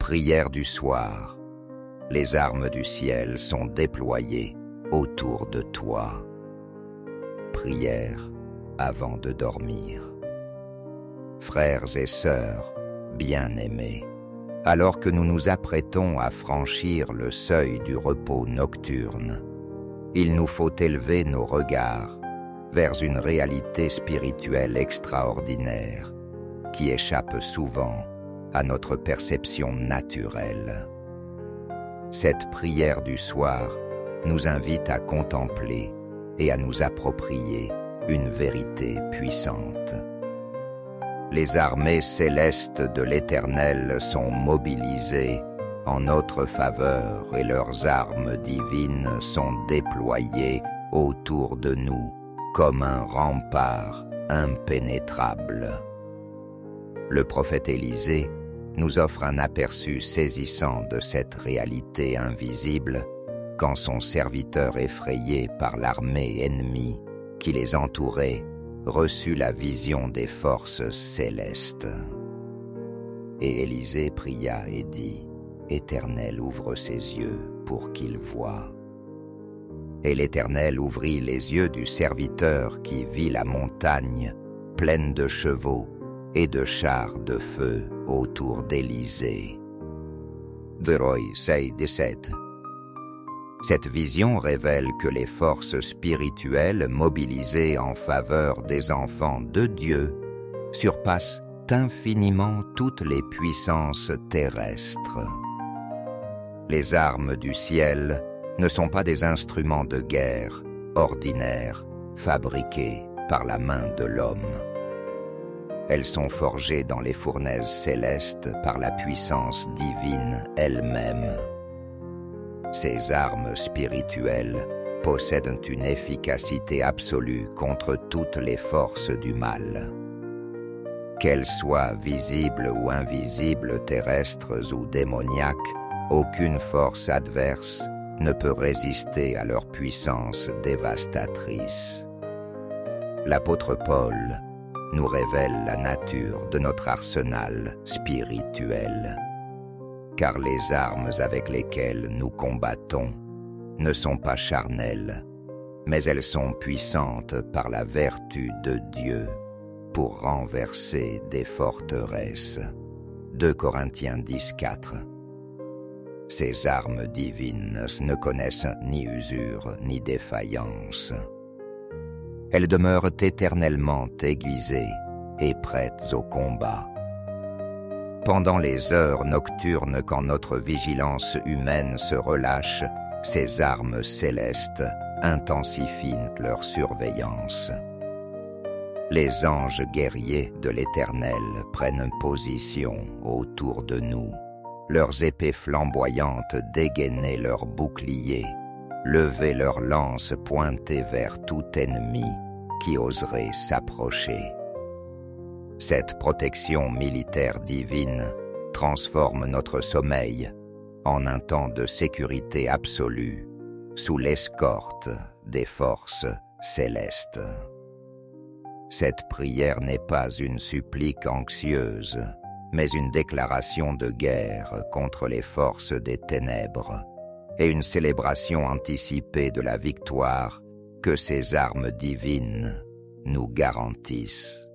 Prière du soir. Les armes du ciel sont déployées autour de toi. Prière avant de dormir. Frères et sœurs, bien-aimés, alors que nous nous apprêtons à franchir le seuil du repos nocturne, il nous faut élever nos regards vers une réalité spirituelle extraordinaire qui échappe souvent à notre perception naturelle. Cette prière du soir nous invite à contempler et à nous approprier une vérité puissante. Les armées célestes de l'Éternel sont mobilisées en notre faveur et leurs armes divines sont déployées autour de nous comme un rempart impénétrable. Le prophète Élisée nous offre un aperçu saisissant de cette réalité invisible quand son serviteur effrayé par l'armée ennemie qui les entourait reçut la vision des forces célestes. Et Élisée pria et dit, « Éternel, ouvre ses yeux pour qu'il voie. » Et l'Éternel ouvrit les yeux du serviteur qui vit la montagne pleine de chevaux et de chars de feu autour d'Élysée. Veroi 6:17. Cette vision révèle que les forces spirituelles mobilisées en faveur des enfants de Dieu surpassent infiniment toutes les puissances terrestres. Les armes du ciel ne sont pas des instruments de guerre ordinaires fabriqués par la main de l'homme. Elles sont forgées dans les fournaises célestes par la puissance divine elle-même. Ces armes spirituelles possèdent une efficacité absolue contre toutes les forces du mal. Qu'elles soient visibles ou invisibles, terrestres ou démoniaques, aucune force adverse ne peut résister à leur puissance dévastatrice. L'apôtre Paul nous révèle la nature de notre arsenal spirituel. Car les armes avec lesquelles nous combattons ne sont pas charnelles, mais elles sont puissantes par la vertu de Dieu pour renverser des forteresses. 2 Corinthiens 10:4. Ces armes divines ne connaissent ni usure ni défaillance. Elles demeurent éternellement aiguisées et prêtes au combat. Pendant les heures nocturnes quand notre vigilance humaine se relâche, ces armes célestes intensifient leur surveillance. Les anges guerriers de l'Éternel prennent position autour de nous, leurs épées flamboyantes dégainer leurs boucliers, lever leurs lances pointées vers tout ennemi qui oserait s'approcher. Cette protection militaire divine transforme notre sommeil en un temps de sécurité absolue sous l'escorte des forces célestes. Cette prière n'est pas une supplique anxieuse, mais une déclaration de guerre contre les forces des ténèbres et une célébration anticipée de la victoire que ces armes divines nous garantissent.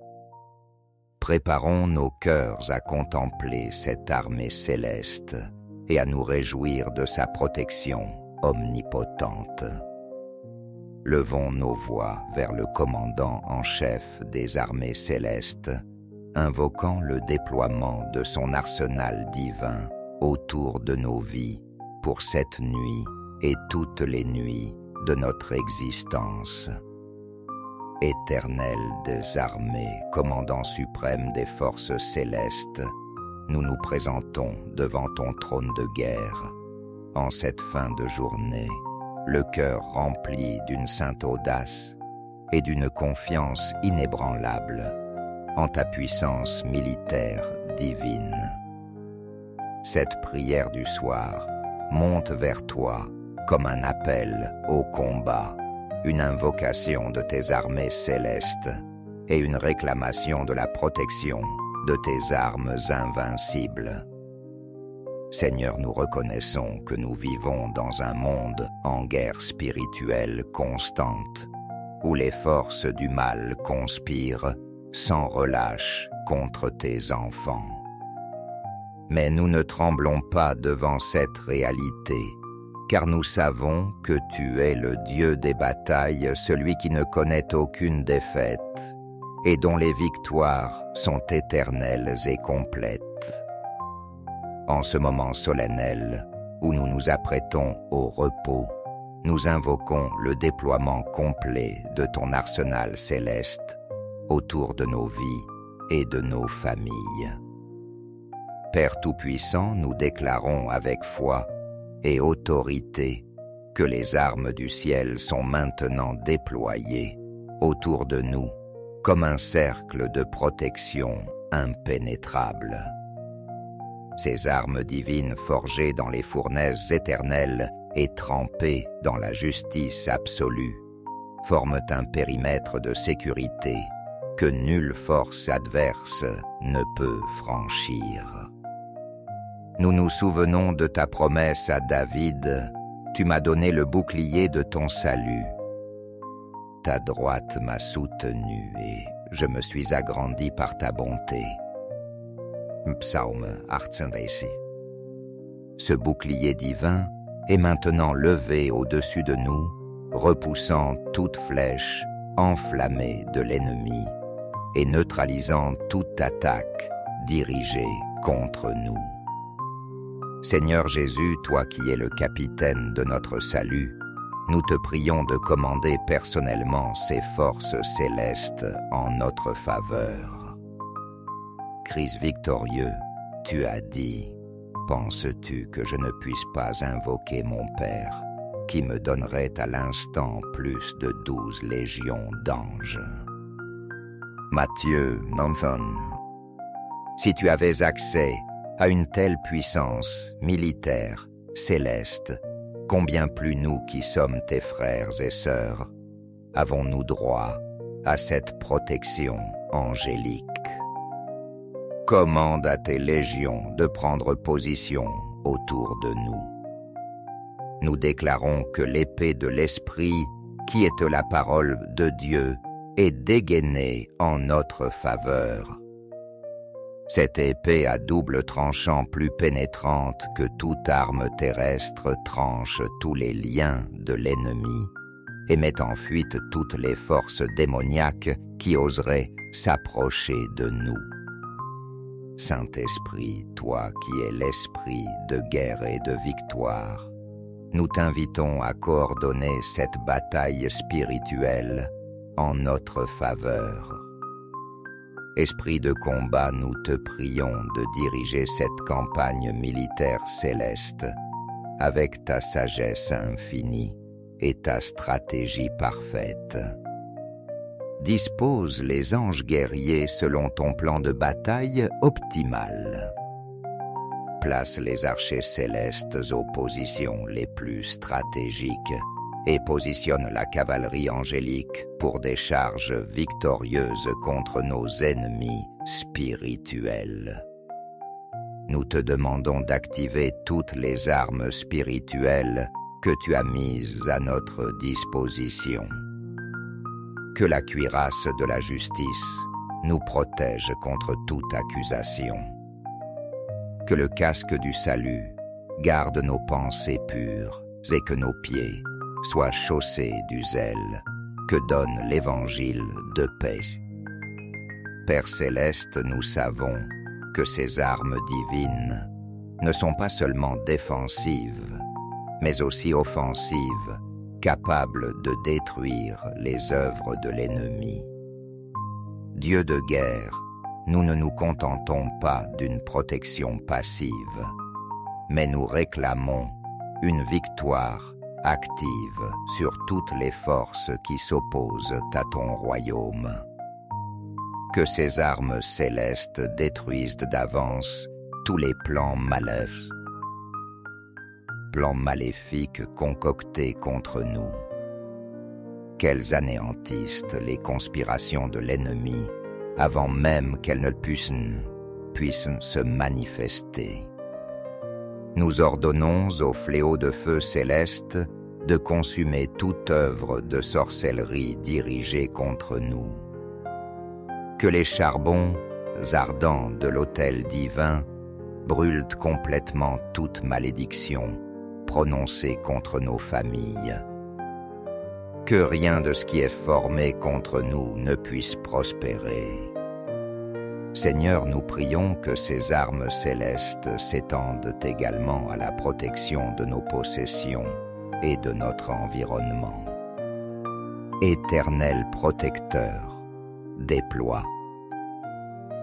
Préparons nos cœurs à contempler cette armée céleste et à nous réjouir de sa protection omnipotente. Levons nos voix vers le commandant en chef des armées célestes, invoquant le déploiement de son arsenal divin autour de nos vies pour cette nuit et toutes les nuits de notre existence. Éternel des armées, commandant suprême des forces célestes, nous nous présentons devant ton trône de guerre. En cette fin de journée, le cœur rempli d'une sainte audace et d'une confiance inébranlable en ta puissance militaire divine. Cette prière du soir monte vers toi comme un appel au combat, une invocation de tes armées célestes et une réclamation de la protection de tes armes invincibles. Seigneur, nous reconnaissons que nous vivons dans un monde en guerre spirituelle constante, où les forces du mal conspirent sans relâche contre tes enfants. Mais nous ne tremblons pas devant cette réalité, car nous savons que tu es le Dieu des batailles, celui qui ne connaît aucune défaite, et dont les victoires sont éternelles et complètes. En ce moment solennel, où nous nous apprêtons au repos, nous invoquons le déploiement complet de ton arsenal céleste autour de nos vies et de nos familles. Père Tout-Puissant, nous déclarons avec foi et autorité que les armes du ciel sont maintenant déployées autour de nous comme un cercle de protection impénétrable. Ces armes divines forgées dans les fournaises éternelles et trempées dans la justice absolue forment un périmètre de sécurité que nulle force adverse ne peut franchir. Nous nous souvenons de ta promesse à David, « Tu m'as donné le bouclier de ton salut. Ta droite m'a soutenu et je me suis agrandi par ta bonté. » Psaume 18. Ce bouclier divin est maintenant levé au-dessus de nous, repoussant toute flèche enflammée de l'ennemi et neutralisant toute attaque dirigée contre nous. Seigneur Jésus, toi qui es le capitaine de notre salut, nous te prions de commander personnellement ces forces célestes en notre faveur. Christ victorieux, tu as dit, « Penses-tu que je ne puisse pas invoquer mon Père, qui me donnerait à l'instant plus de 12 légions d'anges ?» Matthieu 9. Si tu avais accès à une telle puissance militaire, céleste, combien plus nous qui sommes tes frères et sœurs, avons-nous droit à cette protection angélique? Commande à tes légions de prendre position autour de nous. Nous déclarons que l'épée de l'Esprit, qui est la parole de Dieu, est dégainée en notre faveur. Cette épée à double tranchant plus pénétrante que toute arme terrestre tranche tous les liens de l'ennemi et met en fuite toutes les forces démoniaques qui oseraient s'approcher de nous. Saint-Esprit, toi qui es l'esprit de guerre et de victoire, nous t'invitons à coordonner cette bataille spirituelle en notre faveur. Esprit de combat, nous te prions de diriger cette campagne militaire céleste avec ta sagesse infinie et ta stratégie parfaite. Dispose les anges guerriers selon ton plan de bataille optimal. Place les archers célestes aux positions les plus stratégiques et positionne la cavalerie angélique pour des charges victorieuses contre nos ennemis spirituels. Nous te demandons d'activer toutes les armes spirituelles que tu as mises à notre disposition. Que la cuirasse de la justice nous protège contre toute accusation. Que le casque du salut garde nos pensées pures et que nos pieds soient chaussés du zèle que donne l'évangile de paix. Père céleste, nous savons que ces armes divines ne sont pas seulement défensives, mais aussi offensives, capables de détruire les œuvres de l'ennemi. Dieu de guerre, nous ne nous contentons pas d'une protection passive, mais nous réclamons une victoire active sur toutes les forces qui s'opposent à ton royaume. Que ces armes célestes détruisent d'avance tous les plans maléfiques concoctés contre nous. Qu'elles anéantissent les conspirations de l'ennemi avant même qu'elles ne puissent se manifester. Nous ordonnons au fléau de feu céleste de consumer toute œuvre de sorcellerie dirigée contre nous. Que les charbons ardents de l'autel divin brûlent complètement toute malédiction prononcée contre nos familles. Que rien de ce qui est formé contre nous ne puisse prospérer. Seigneur, nous prions que ces armes célestes s'étendent également à la protection de nos possessions et de notre environnement. Éternel protecteur, déploie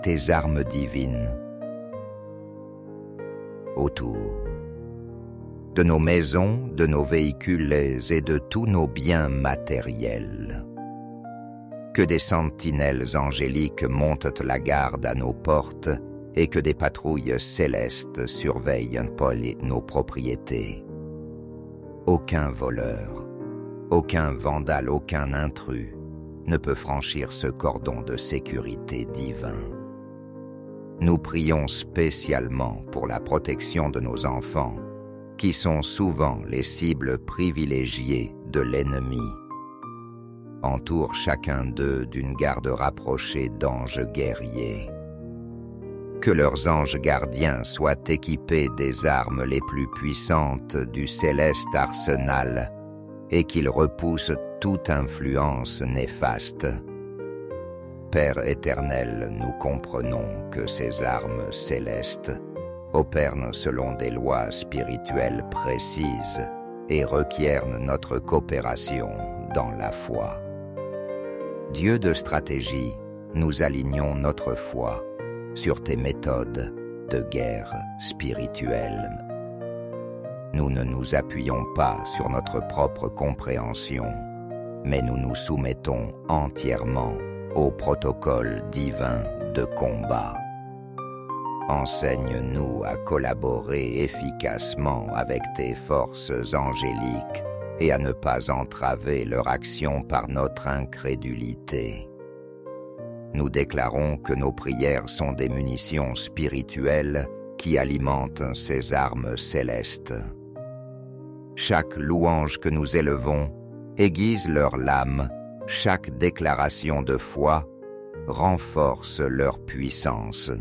tes armes divines autour de nos maisons, de nos véhicules et de tous nos biens matériels. Que des sentinelles angéliques montent la garde à nos portes et que des patrouilles célestes surveillent nos propriétés. Aucun voleur, aucun vandale, aucun intrus ne peut franchir ce cordon de sécurité divin. Nous prions spécialement pour la protection de nos enfants, qui sont souvent les cibles privilégiées de l'ennemi. Entoure chacun d'eux d'une garde rapprochée d'anges guerriers. Que leurs anges gardiens soient équipés des armes les plus puissantes du céleste arsenal et qu'ils repoussent toute influence néfaste. Père éternel, nous comprenons que ces armes célestes opèrent selon des lois spirituelles précises et requièrent notre coopération dans la foi. Dieu de stratégie, nous alignons notre foi sur tes méthodes de guerre spirituelle. Nous ne nous appuyons pas sur notre propre compréhension, mais nous nous soumettons entièrement au protocole divin de combat. Enseigne-nous à collaborer efficacement avec tes forces angéliques et à ne pas entraver leur action par notre incrédulité. Nous déclarons que nos prières sont des munitions spirituelles qui alimentent ces armes célestes. Chaque louange que nous élevons aiguise leur lame, chaque déclaration de foi renforce leur puissance.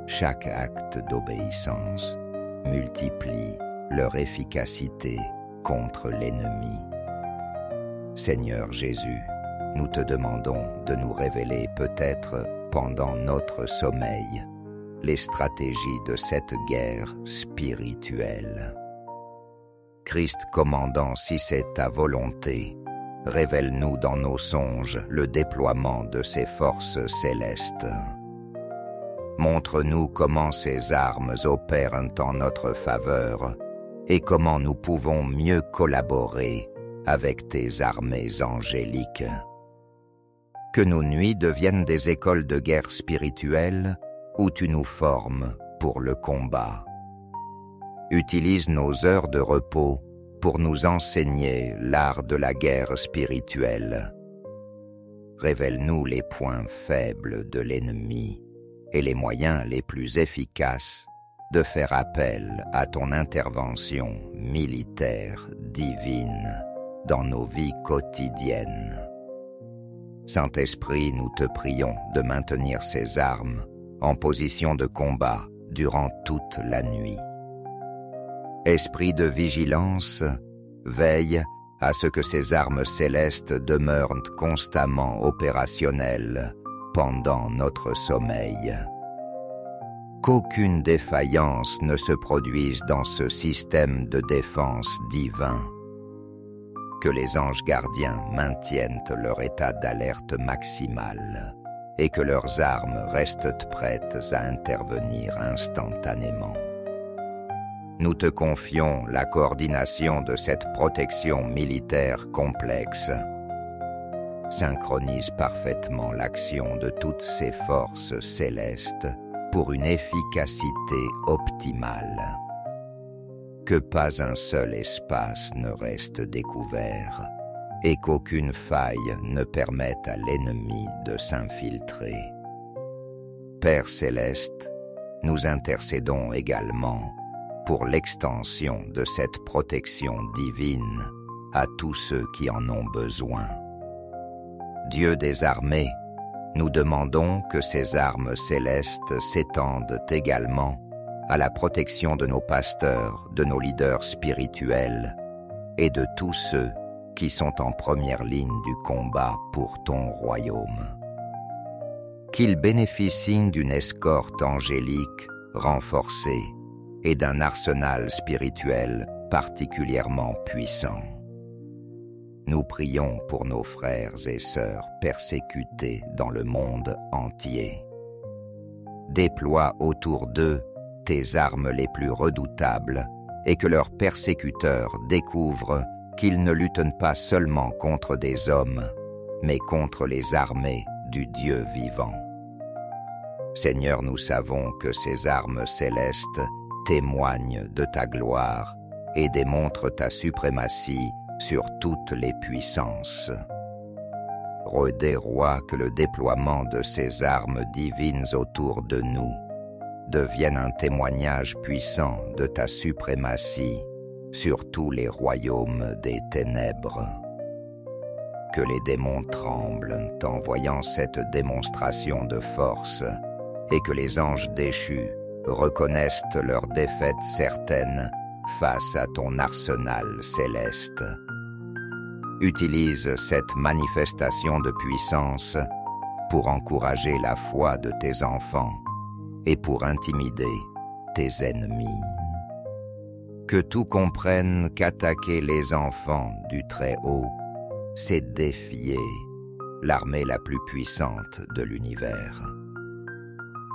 Chaque acte d'obéissance multiplie leur efficacité contre l'ennemi. Seigneur Jésus, nous te demandons de nous révéler peut-être pendant notre sommeil les stratégies de cette guerre spirituelle. Christ commandant, si c'est ta volonté, révèle-nous dans nos songes le déploiement de ces forces célestes. Montre-nous comment ces armes opèrent en notre faveur et comment nous pouvons mieux collaborer avec tes armées angéliques. Que nos nuits deviennent des écoles de guerre spirituelle où tu nous formes pour le combat. Utilise nos heures de repos pour nous enseigner l'art de la guerre spirituelle. Révèle-nous les points faibles de l'ennemi et les moyens les plus efficaces de faire appel à ton intervention militaire divine dans nos vies quotidiennes. Saint-Esprit, nous te prions de maintenir ces armes en position de combat durant toute la nuit. Esprit de vigilance, veille à ce que ces armes célestes demeurent constamment opérationnelles pendant notre sommeil. Qu'aucune défaillance ne se produise dans ce système de défense divin. Que les anges gardiens maintiennent leur état d'alerte maximale et que leurs armes restent prêtes à intervenir instantanément. Nous te confions la coordination de cette protection militaire complexe. Synchronise parfaitement l'action de toutes ces forces célestes pour une efficacité optimale. Que pas un seul espace ne reste découvert et qu'aucune faille ne permette à l'ennemi de s'infiltrer. Père céleste, nous intercédons également pour l'extension de cette protection divine à tous ceux qui en ont besoin. Dieu des armées, nous demandons que ces armes célestes s'étendent également à la protection de nos pasteurs, de nos leaders spirituels et de tous ceux qui sont en première ligne du combat pour ton royaume. Qu'ils bénéficient d'une escorte angélique renforcée et d'un arsenal spirituel particulièrement puissant. Nous prions pour nos frères et sœurs persécutés dans le monde entier. Déploie autour d'eux tes armes les plus redoutables et que leurs persécuteurs découvrent qu'ils ne luttent pas seulement contre des hommes, mais contre les armées du Dieu vivant. Seigneur, nous savons que ces armes célestes témoignent de ta gloire et démontrent ta suprématie sur toutes les puissances. Redis, Roi, que le déploiement de ces armes divines autour de nous devienne un témoignage puissant de ta suprématie sur tous les royaumes des ténèbres. Que les démons tremblent en voyant cette démonstration de force et que les anges déchus reconnaissent leur défaite certaine face à ton arsenal céleste. Utilise cette manifestation de puissance pour encourager la foi de tes enfants et pour intimider tes ennemis. Que tout comprenne qu'attaquer les enfants du Très-Haut, c'est défier l'armée la plus puissante de l'univers.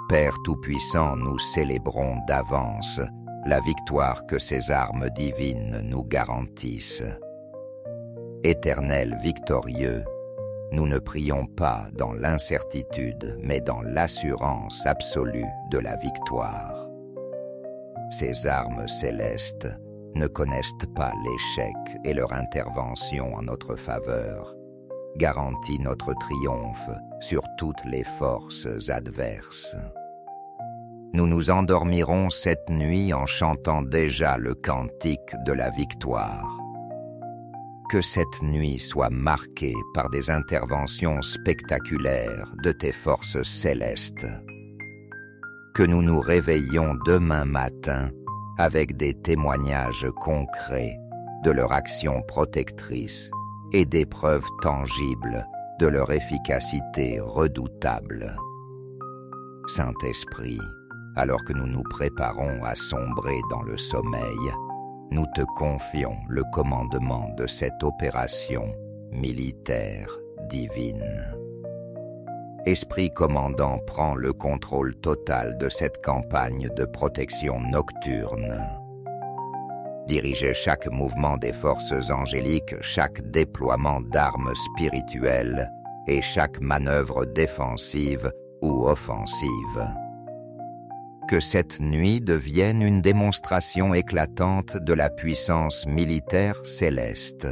Père Tout-Puissant, nous célébrons d'avance la victoire que ces armes divines nous garantissent. Éternel victorieux, nous ne prions pas dans l'incertitude, mais dans l'assurance absolue de la victoire. Ces armes célestes ne connaissent pas l'échec et leur intervention en notre faveur garantit notre triomphe sur toutes les forces adverses. Nous nous endormirons cette nuit en chantant déjà le cantique de la victoire. Que cette nuit soit marquée par des interventions spectaculaires de tes forces célestes. Que nous nous réveillions demain matin avec des témoignages concrets de leur action protectrice et des preuves tangibles de leur efficacité redoutable. Saint-Esprit, alors que nous nous préparons à sombrer dans le sommeil, nous te confions le commandement de cette opération militaire divine. Esprit commandant, prend le contrôle total de cette campagne de protection nocturne. Dirigez chaque mouvement des forces angéliques, chaque déploiement d'armes spirituelles et chaque manœuvre défensive ou offensive. Que cette nuit devienne une démonstration éclatante de la puissance militaire céleste.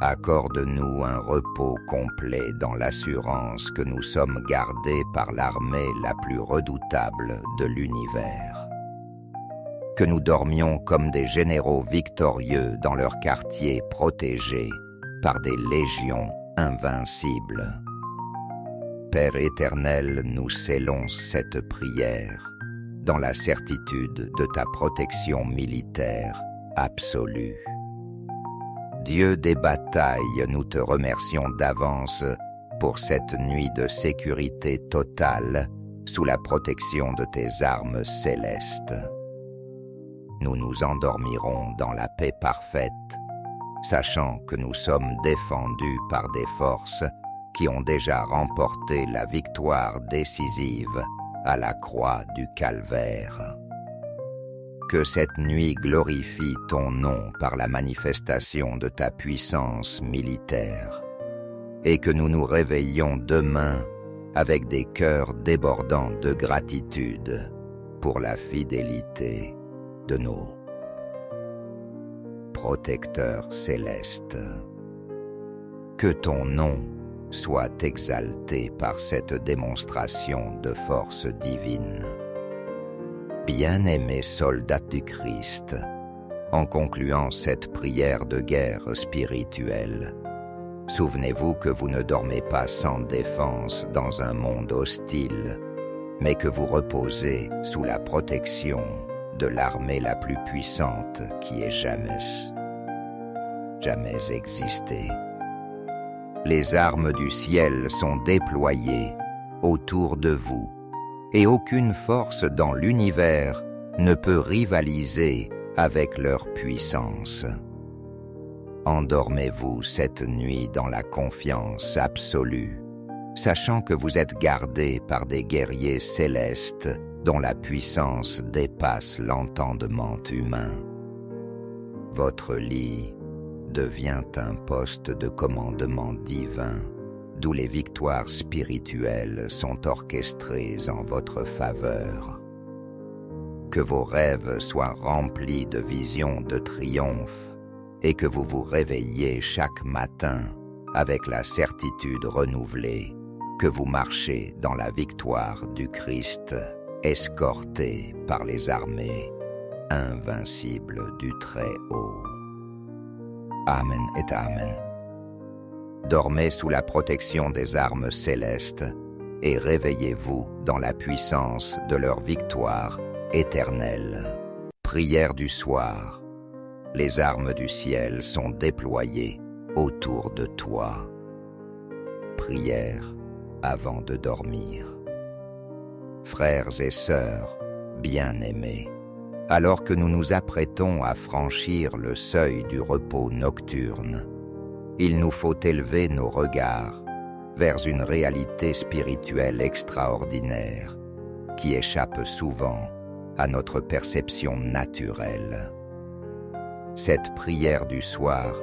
Accorde-nous un repos complet dans l'assurance que nous sommes gardés par l'armée la plus redoutable de l'univers. Que nous dormions comme des généraux victorieux dans leur quartier protégés par des légions invincibles. Père éternel, nous scellons cette prière dans la certitude de ta protection militaire absolue. Dieu des batailles, nous te remercions d'avance pour cette nuit de sécurité totale sous la protection de tes armes célestes. Nous nous endormirons dans la paix parfaite, sachant que nous sommes défendus par des forces qui ont déjà remporté la victoire décisive à la croix du Calvaire. Que cette nuit glorifie ton nom par la manifestation de ta puissance militaire, et que nous nous réveillions demain avec des cœurs débordants de gratitude pour la fidélité de nos protecteurs célestes. Que ton nom soit exalté par cette démonstration de force divine. Bien-aimés soldats du Christ, en concluant cette prière de guerre spirituelle, souvenez-vous que vous ne dormez pas sans défense dans un monde hostile, mais que vous reposez sous la protection de l'armée la plus puissante qui ait jamais existé. Les armes du ciel sont déployées autour de vous, et aucune force dans l'univers ne peut rivaliser avec leur puissance. Endormez-vous cette nuit dans la confiance absolue, sachant que vous êtes gardés par des guerriers célestes dont la puissance dépasse l'entendement humain. Votre lit devient un poste de commandement divin, d'où les victoires spirituelles sont orchestrées en votre faveur. Que vos rêves soient remplis de visions de triomphe et que vous vous réveilliez chaque matin avec la certitude renouvelée que vous marchez dans la victoire du Christ, escorté par les armées invincibles du Très-Haut. Amen et Amen. Dormez sous la protection des armes célestes et réveillez-vous dans la puissance de leur victoire éternelle. Prière du soir. Les armes du ciel sont déployées autour de toi. Prière avant de dormir. Frères et sœurs bien-aimés, alors que nous nous apprêtons à franchir le seuil du repos nocturne, il nous faut élever nos regards vers une réalité spirituelle extraordinaire qui échappe souvent à notre perception naturelle. Cette prière du soir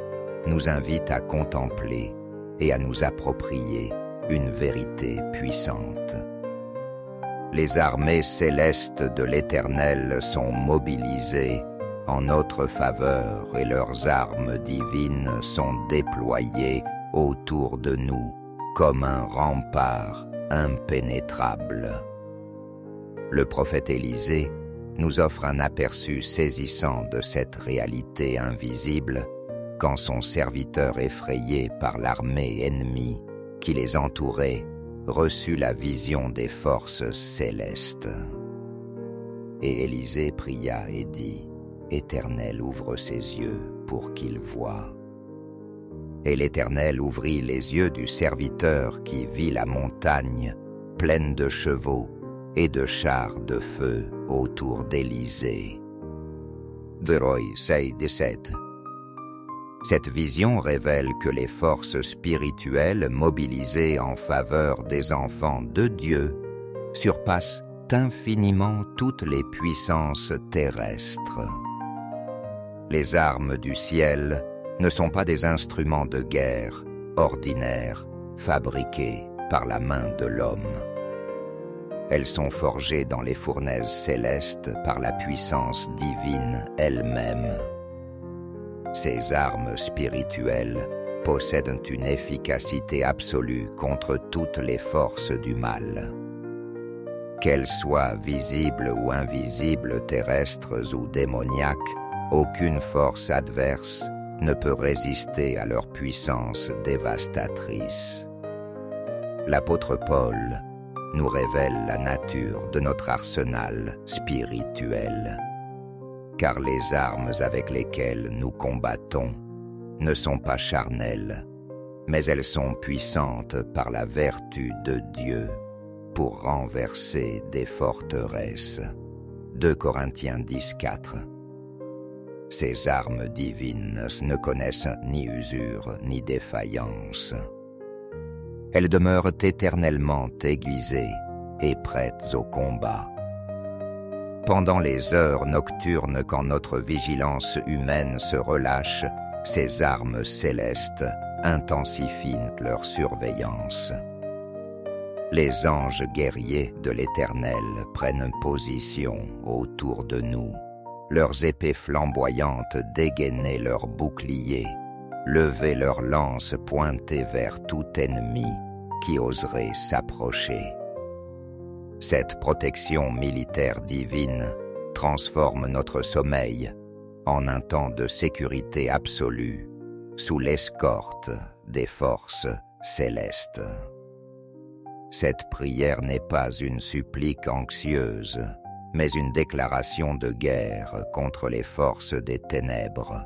nous invite à contempler et à nous approprier une vérité puissante. Les armées célestes de l'Éternel sont mobilisées en notre faveur et leurs armes divines sont déployées autour de nous comme un rempart impénétrable. Le prophète Élisée nous offre un aperçu saisissant de cette réalité invisible quand son serviteur effrayé par l'armée ennemie qui les entourait reçut la vision des forces célestes. Et Élisée pria et dit, « Éternel, ouvre ses yeux pour qu'il voie. » Et l'Éternel ouvrit les yeux du serviteur qui vit la montagne pleine de chevaux et de chars de feu autour d'Élysée. Veroi 6:17. Cette vision révèle que les forces spirituelles mobilisées en faveur des enfants de Dieu surpassent infiniment toutes les puissances terrestres. Les armes du ciel ne sont pas des instruments de guerre ordinaires fabriqués par la main de l'homme. Elles sont forgées dans les fournaises célestes par la puissance divine elle-même. Ces armes spirituelles possèdent une efficacité absolue contre toutes les forces du mal. Qu'elles soient visibles ou invisibles, terrestres ou démoniaques, aucune force adverse ne peut résister à leur puissance dévastatrice. L'apôtre Paul nous révèle la nature de notre arsenal spirituel, car les armes avec lesquelles nous combattons ne sont pas charnelles, mais elles sont puissantes par la vertu de Dieu pour renverser des forteresses. 2 Corinthiens 10:4. Ces armes divines ne connaissent ni usure ni défaillance. Elles demeurent éternellement aiguisées et prêtes au combat. Pendant les heures nocturnes quand notre vigilance humaine se relâche, ces armes célestes intensifient leur surveillance. Les anges guerriers de l'Éternel prennent position autour de nous, leurs épées flamboyantes dégainer leurs boucliers, lever leurs lances pointées vers tout ennemi qui oserait s'approcher. Cette protection militaire divine transforme notre sommeil en un temps de sécurité absolue sous l'escorte des forces célestes. Cette prière n'est pas une supplique anxieuse, mais une déclaration de guerre contre les forces des ténèbres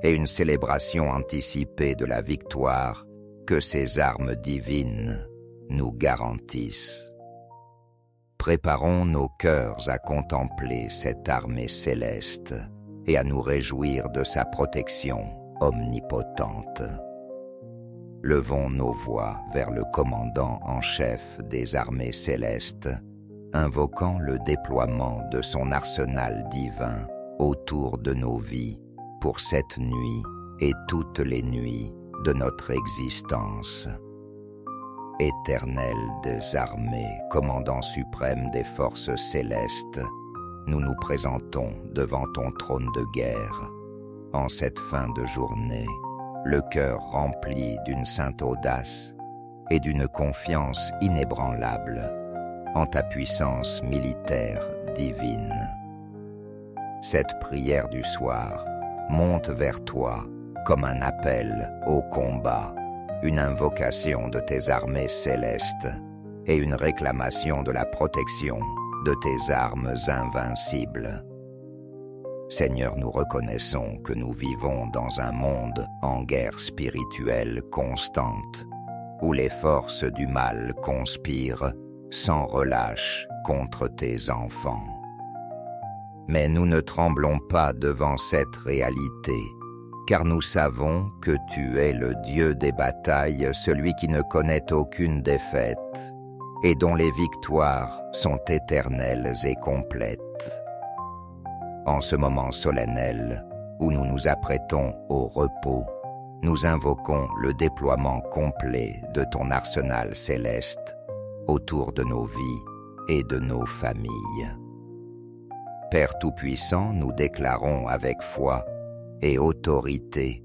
et une célébration anticipée de la victoire que ces armes divines nous garantissent. Préparons nos cœurs à contempler cette armée céleste et à nous réjouir de sa protection omnipotente. Levons nos voix vers le commandant en chef des armées célestes, invoquant le déploiement de son arsenal divin autour de nos vies pour cette nuit et toutes les nuits de notre existence. Éternel des armées, commandant suprême des forces célestes, nous nous présentons devant ton trône de guerre. En cette fin de journée, le cœur rempli d'une sainte audace et d'une confiance inébranlable en ta puissance militaire divine. Cette prière du soir monte vers toi comme un appel au combat, une invocation de tes armées célestes et une réclamation de la protection de tes armes invincibles. Seigneur, nous reconnaissons que nous vivons dans un monde en guerre spirituelle constante, où les forces du mal conspirent sans relâche contre tes enfants. Mais nous ne tremblons pas devant cette réalité, car nous savons que tu es le Dieu des batailles, celui qui ne connaît aucune défaite, et dont les victoires sont éternelles et complètes. En ce moment solennel, où nous nous apprêtons au repos, nous invoquons le déploiement complet de ton arsenal céleste autour de nos vies et de nos familles. Père Tout-Puissant, nous déclarons avec foi et autorité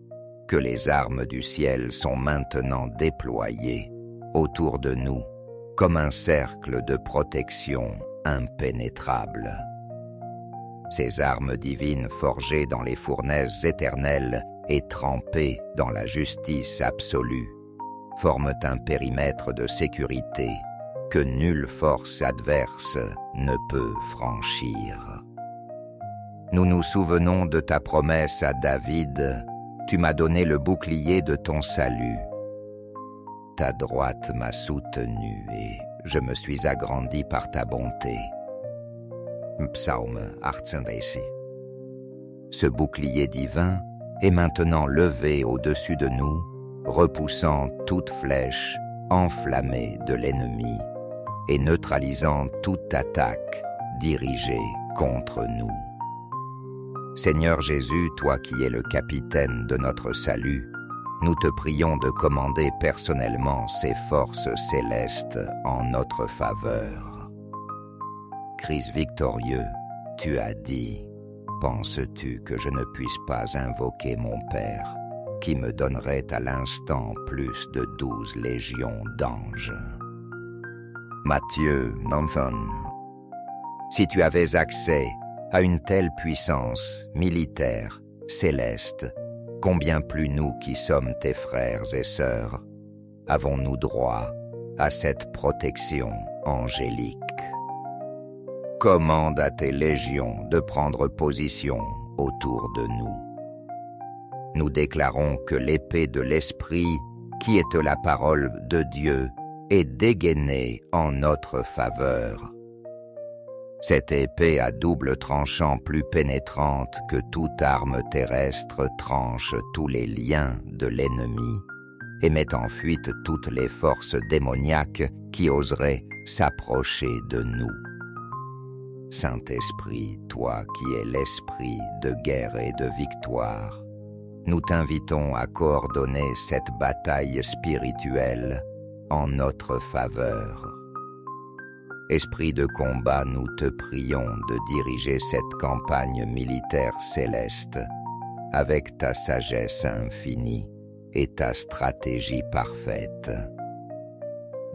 que les armes du ciel sont maintenant déployées autour de nous comme un cercle de protection impénétrable. Ces armes divines forgées dans les fournaises éternelles et trempées dans la justice absolue forment un périmètre de sécurité que nulle force adverse ne peut franchir. Nous nous souvenons de ta promesse à David. Tu m'as donné le bouclier de ton salut. Ta droite m'a soutenu et je me suis agrandi par ta bonté. Psaume 18. Ce bouclier divin est maintenant levé au-dessus de nous, repoussant toute flèche enflammée de l'ennemi et neutralisant toute attaque dirigée contre nous. Seigneur Jésus, toi qui es le capitaine de notre salut, nous te prions de commander personnellement ces forces célestes en notre faveur. Christ victorieux, tu as dit, « Penses-tu que je ne puisse pas invoquer mon Père, qui me donnerait à l'instant plus de 12 légions d'anges ?» Matthieu 9. Si tu avais accès à une telle puissance militaire, céleste, combien plus nous qui sommes tes frères et sœurs, avons-nous droit à cette protection angélique. Commande à tes légions de prendre position autour de nous. Nous déclarons que l'épée de l'Esprit, qui est la parole de Dieu, est dégainée en notre faveur. Cette épée à double tranchant plus pénétrante que toute arme terrestre tranche tous les liens de l'ennemi et met en fuite toutes les forces démoniaques qui oseraient s'approcher de nous. Saint-Esprit, toi qui es l'esprit de guerre et de victoire, nous t'invitons à coordonner cette bataille spirituelle en notre faveur. Esprit de combat, nous te prions de diriger cette campagne militaire céleste avec ta sagesse infinie et ta stratégie parfaite.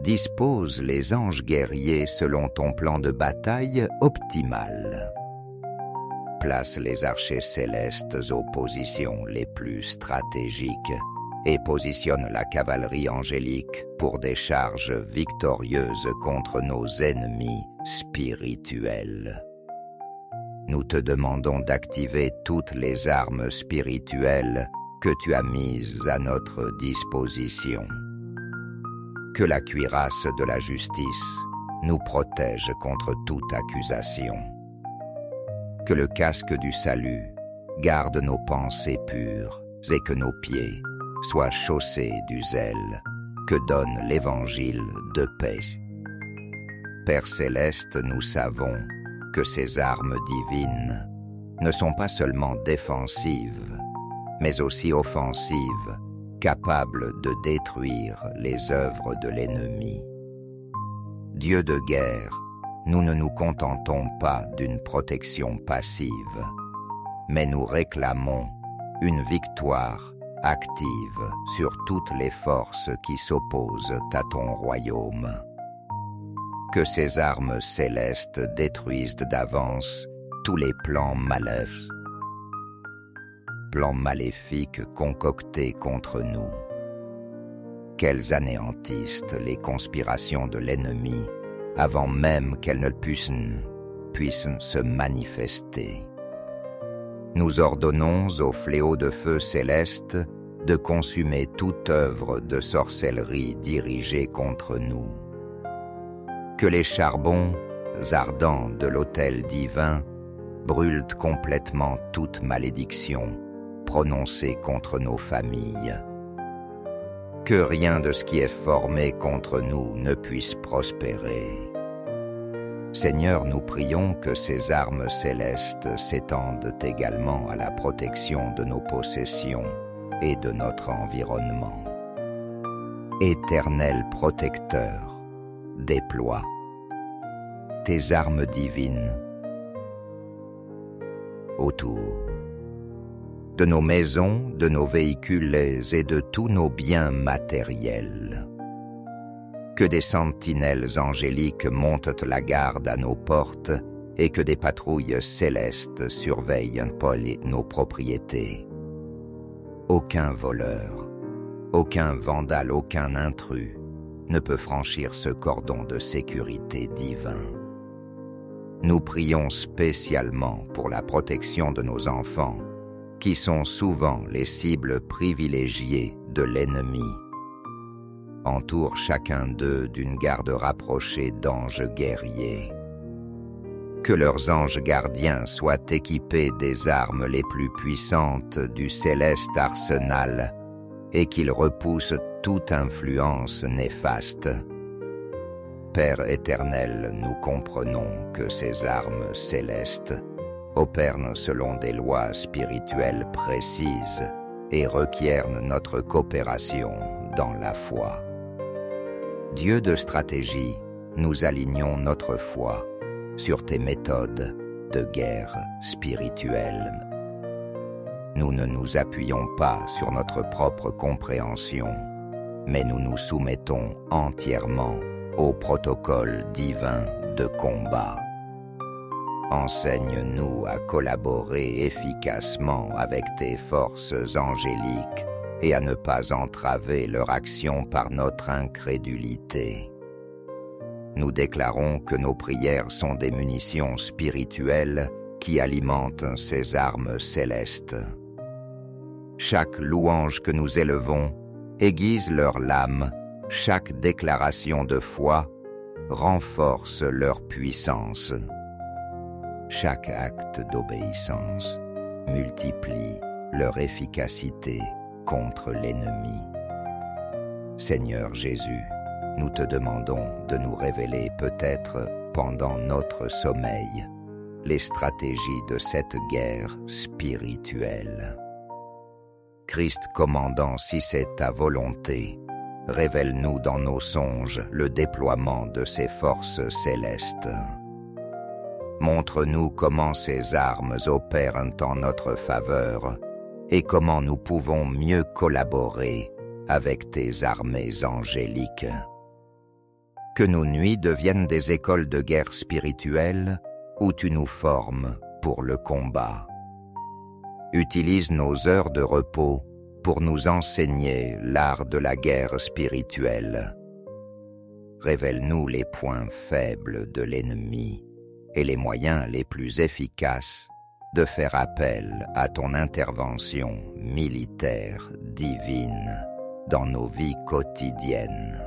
Dispose les anges guerriers selon ton plan de bataille optimal. place les archers célestes aux positions les plus stratégiques et positionne la cavalerie angélique pour des charges victorieuses contre nos ennemis spirituels. Nous te demandons d'activer toutes les armes spirituelles que tu as mises à notre disposition. Que la cuirasse de la justice nous protège contre toute accusation. Que le casque du salut garde nos pensées pures et que nos pieds soient chaussés du zèle que donne l'évangile de paix. Père céleste, nous savons que ces armes divines ne sont pas seulement défensives, mais aussi offensives, capables de détruire les œuvres de l'ennemi. Dieu de guerre, nous ne nous contentons pas d'une protection passive, mais nous réclamons une victoire active sur toutes les forces qui s'opposent à ton royaume. Que ces armes célestes détruisent d'avance tous les plans maléfiques concoctés contre nous. Qu'elles anéantissent les conspirations de l'ennemi avant même qu'elles ne puissent se manifester. Nous ordonnons au fléau de feu céleste de consumer toute œuvre de sorcellerie dirigée contre nous. Que les charbons ardents de l'autel divin brûlent complètement toute malédiction prononcée contre nos familles. Que rien de ce qui est formé contre nous ne puisse prospérer. Seigneur, nous prions que ces armes célestes s'étendent également à la protection de nos possessions et de notre environnement. Éternel protecteur, déploie tes armes divines autour de nos maisons, de nos véhicules et de tous nos biens matériels. Que des sentinelles angéliques montent la garde à nos portes et que des patrouilles célestes surveillent nos propriétés. Aucun voleur, aucun vandale, aucun intrus ne peut franchir ce cordon de sécurité divin. Nous prions spécialement pour la protection de nos enfants, qui sont souvent les cibles privilégiées de l'ennemi. Entoure chacun d'eux d'une garde rapprochée d'anges guerriers. Que leurs anges gardiens soient équipés des armes les plus puissantes du céleste arsenal et qu'ils repoussent toute influence néfaste. Père éternel, nous comprenons que ces armes célestes opèrent selon des lois spirituelles précises et requièrent notre coopération dans la foi. Dieu de stratégie, nous alignons notre foi sur tes méthodes de guerre spirituelle. Nous ne nous appuyons pas sur notre propre compréhension, mais nous nous soumettons entièrement au protocole divin de combat. Enseigne-nous à collaborer efficacement avec tes forces angéliques et à ne pas entraver leur action par notre incrédulité. Nous déclarons que nos prières sont des munitions spirituelles qui alimentent ces armes célestes. Chaque louange que nous élevons aiguise leur lame, chaque déclaration de foi renforce leur puissance. Chaque acte d'obéissance multiplie leur efficacité contre l'ennemi. Seigneur Jésus, nous te demandons de nous révéler peut-être pendant notre sommeil les stratégies de cette guerre spirituelle. Christ commandant, si c'est ta volonté, révèle-nous dans nos songes le déploiement de ces forces célestes. Montre-nous comment ces armes opèrent en notre faveur et comment nous pouvons mieux collaborer avec tes armées angéliques. Que nos nuits deviennent des écoles de guerre spirituelle où tu nous formes pour le combat. Utilise nos heures de repos pour nous enseigner l'art de la guerre spirituelle. Révèle-nous les points faibles de l'ennemi et les moyens les plus efficaces de faire appel à ton intervention militaire divine dans nos vies quotidiennes.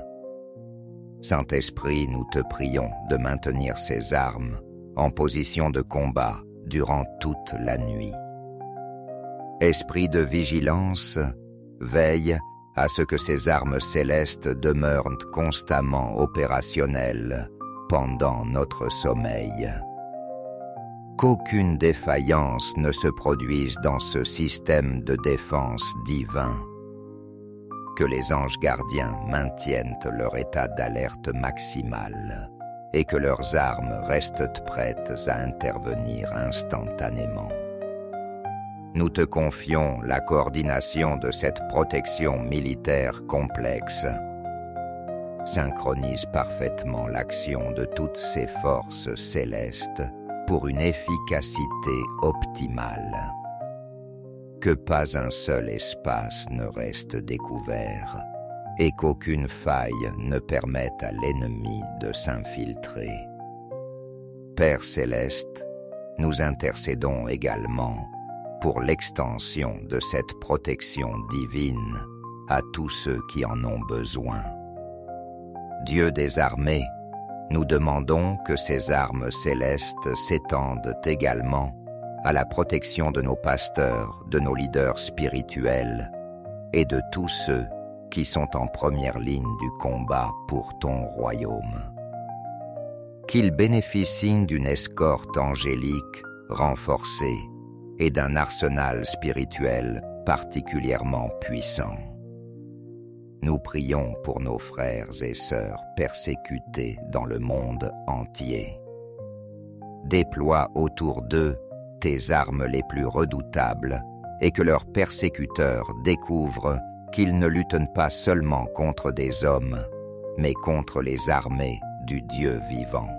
Saint-Esprit, nous te prions de maintenir ces armes en position de combat durant toute la nuit. Esprit de vigilance, veille à ce que ces armes célestes demeurent constamment opérationnelles pendant notre sommeil. Qu'aucune défaillance ne se produise dans ce système de défense divin. Que les anges gardiens maintiennent leur état d'alerte maximale et que leurs armes restent prêtes à intervenir instantanément. Nous te confions la coordination de cette protection militaire complexe. Synchronise parfaitement l'action de toutes ces forces célestes pour une efficacité optimale. Que pas un seul espace ne reste découvert et qu'aucune faille ne permette à l'ennemi de s'infiltrer. Père céleste, nous intercédons également pour l'extension de cette protection divine à tous ceux qui en ont besoin. Dieu des armées, nous demandons que ces armes célestes s'étendent également à la protection de nos pasteurs, de nos leaders spirituels et de tous ceux qui sont en première ligne du combat pour ton royaume. Qu'ils bénéficient d'une escorte angélique renforcée et d'un arsenal spirituel particulièrement puissant. Nous prions pour nos frères et sœurs persécutés dans le monde entier. Déploie autour d'eux tes armes les plus redoutables et que leurs persécuteurs découvrent qu'ils ne luttent pas seulement contre des hommes, mais contre les armées du Dieu vivant.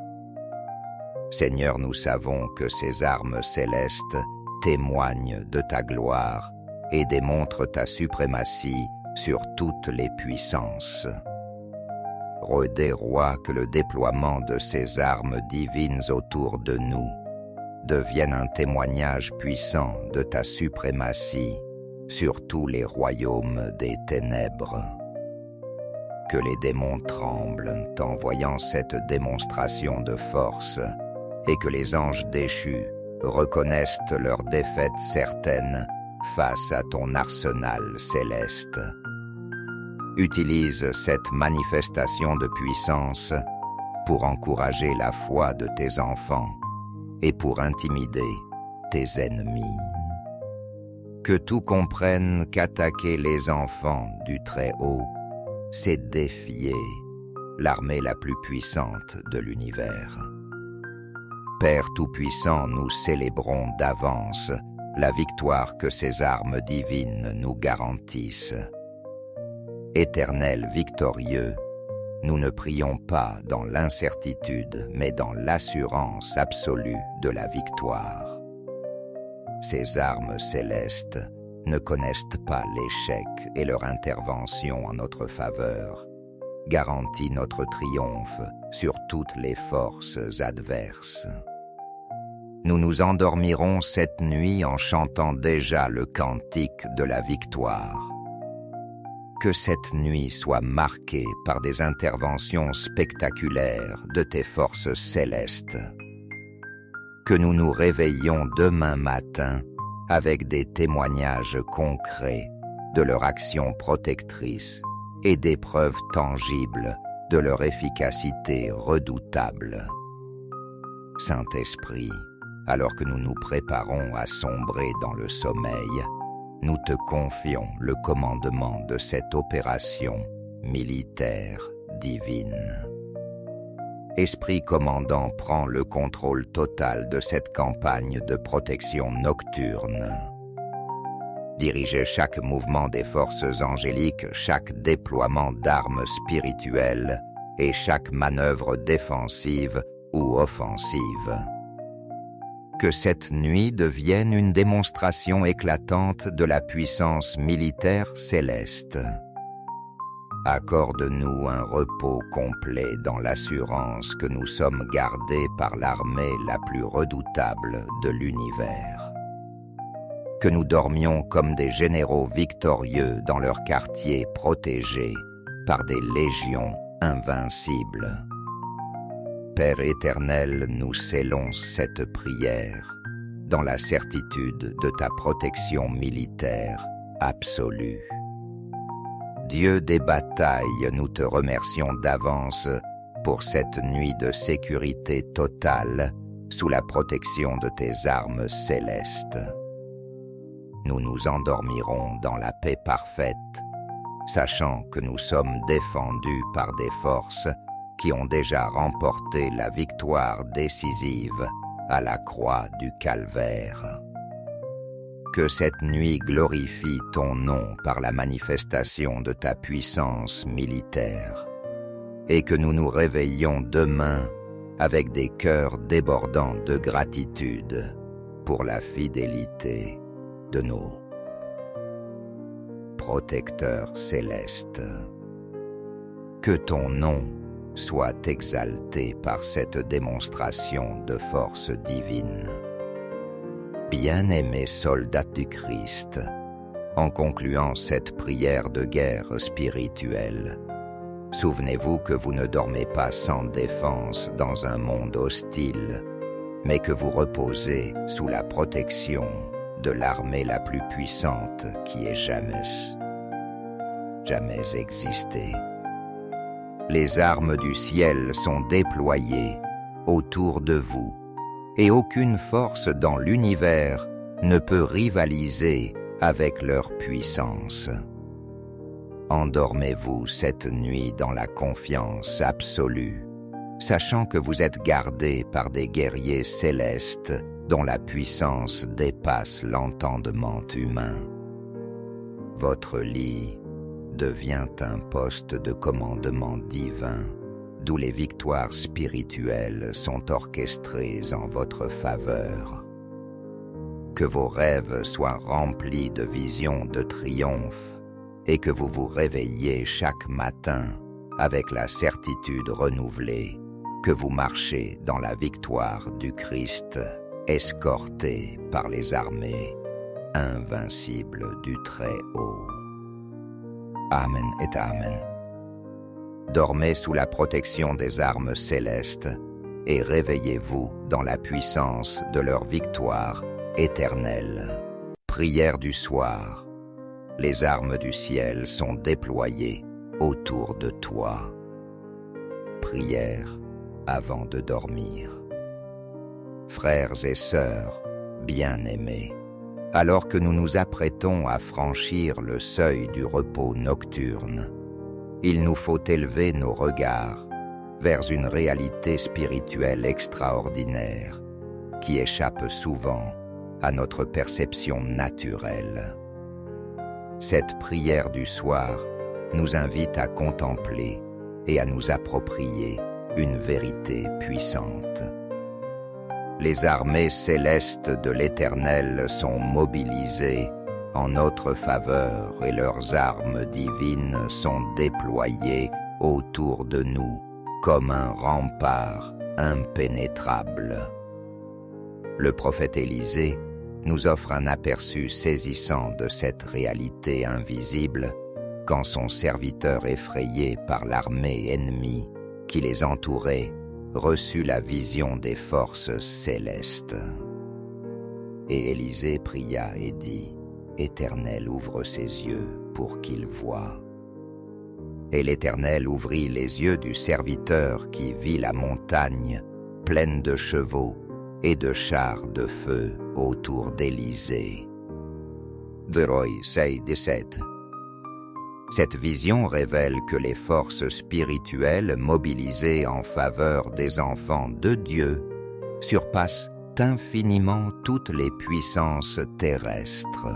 Seigneur, nous savons que ces armes célestes témoignent de ta gloire et démontrent ta suprématie sur toutes les puissances. Redis, Roi, que le déploiement de ces armes divines autour de nous devienne un témoignage puissant de ta suprématie sur tous les royaumes des ténèbres. Que les démons tremblent en voyant cette démonstration de force et que les anges déchus reconnaissent leur défaite certaine face à ton arsenal céleste. Utilise cette manifestation de puissance pour encourager la foi de tes enfants et pour intimider tes ennemis. Que tout comprenne qu'attaquer les enfants du Très-Haut, c'est défier l'armée la plus puissante de l'univers. Père Tout-Puissant, nous célébrons d'avance la victoire que ces armes divines nous garantissent. Éternel victorieux, nous ne prions pas dans l'incertitude, mais dans l'assurance absolue de la victoire. Ces armes célestes ne connaissent pas l'échec et leur intervention en notre faveur garantit notre triomphe sur toutes les forces adverses. Nous nous endormirons cette nuit en chantant déjà le cantique de la victoire. Que cette nuit soit marquée par des interventions spectaculaires de tes forces célestes. Que nous nous réveillions demain matin avec des témoignages concrets de leur action protectrice et des preuves tangibles de leur efficacité redoutable. Saint-Esprit, alors que nous nous préparons à sombrer dans le sommeil, nous te confions le commandement de cette opération militaire divine. Esprit commandant prend le contrôle total de cette campagne de protection nocturne. Dirigez chaque mouvement des forces angéliques, chaque déploiement d'armes spirituelles et chaque manœuvre défensive ou offensive. Que cette nuit devienne une démonstration éclatante de la puissance militaire céleste. Accorde-nous un repos complet dans l'assurance que nous sommes gardés par l'armée la plus redoutable de l'univers. Que nous dormions comme des généraux victorieux dans leur quartier protégés par des légions invincibles. Père éternel, nous scellons cette prière dans la certitude de ta protection militaire absolue. Dieu des batailles, nous te remercions d'avance pour cette nuit de sécurité totale sous la protection de tes armes célestes. Nous nous endormirons dans la paix parfaite, sachant que nous sommes défendus par des forces qui ont déjà remporté la victoire décisive à la croix du calvaire. Que cette nuit glorifie ton nom par la manifestation de ta puissance militaire, et que nous nous réveillions demain avec des cœurs débordants de gratitude pour la fidélité de nos protecteurs célestes. Que ton nom soit exalté par cette démonstration de force divine. Bien-aimés soldats du Christ, en concluant cette prière de guerre spirituelle, souvenez-vous que vous ne dormez pas sans défense dans un monde hostile, mais que vous reposez sous la protection de l'armée la plus puissante qui ait jamais existé. Les armes du ciel sont déployées autour de vous, et aucune force dans l'univers ne peut rivaliser avec leur puissance. Endormez-vous cette nuit dans la confiance absolue, sachant que vous êtes gardés par des guerriers célestes dont la puissance dépasse l'entendement humain. Votre lit devient un poste de commandement divin, d'où les victoires spirituelles sont orchestrées en votre faveur. Que vos rêves soient remplis de visions de triomphe et que vous vous réveilliez chaque matin avec la certitude renouvelée que vous marchez dans la victoire du Christ, escorté par les armées invincibles du Très-Haut. Amen et Amen. Dormez sous la protection des armes célestes et réveillez-vous dans la puissance de leur victoire éternelle. Prière du soir. Les armes du ciel sont déployées autour de toi. Prière avant de dormir. Frères et sœurs bien-aimés, alors que nous nous apprêtons à franchir le seuil du repos nocturne, il nous faut élever nos regards vers une réalité spirituelle extraordinaire qui échappe souvent à notre perception naturelle. Cette prière du soir nous invite à contempler et à nous approprier une vérité puissante. Les armées célestes de l'Éternel sont mobilisées en notre faveur et leurs armes divines sont déployées autour de nous comme un rempart impénétrable. Le prophète Élisée nous offre un aperçu saisissant de cette réalité invisible quand son serviteur effrayé par l'armée ennemie qui les entourait reçut la vision des forces célestes. Et Élisée pria et dit : Éternel, ouvre ses yeux pour qu'il voie. Et l'Éternel ouvrit les yeux du serviteur qui vit la montagne pleine de chevaux et de chars de feu autour d'Élysée. Veroi 6:17. Cette vision révèle que les forces spirituelles mobilisées en faveur des enfants de Dieu surpassent infiniment toutes les puissances terrestres.